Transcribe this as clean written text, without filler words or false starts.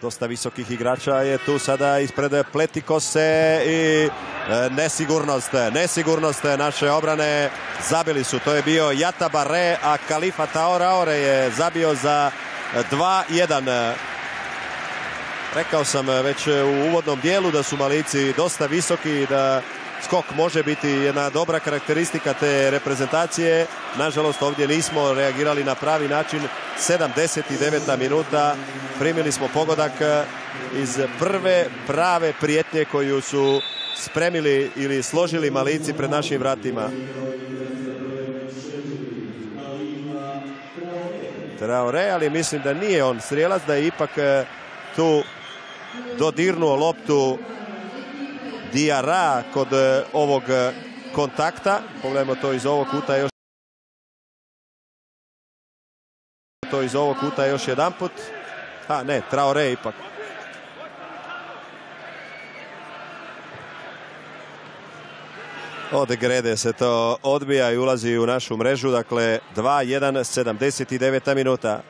Dosta visokih igrača je tu sada ispred Pletikose i nesigurnost naše obrane. Zabili su, to je bio Yatabare, a Khalifa Traore je zabio za 2-1. Rekao sam već u uvodnom dijelu da su Malijci dosta visoki i da skok može biti jedna dobra karakteristika te reprezentacije. Nažalost, ovdje nismo reagirali na pravi način. 79. minuta. Primili smo pogodak iz prve prave prijetnje koju su spremili ili složili Malijci pred našim vratima. Traore, ali mislim da nije on strijelac, da je ipak tu dodirnuo loptu Diarra kod ovog kontakta. Pogledajmo to iz ovog kuta još jedanput. Ne, Traore ipak. Od Grede se to odbija i ulazi u našu mrežu. Dakle, 2-1, 79. minuta.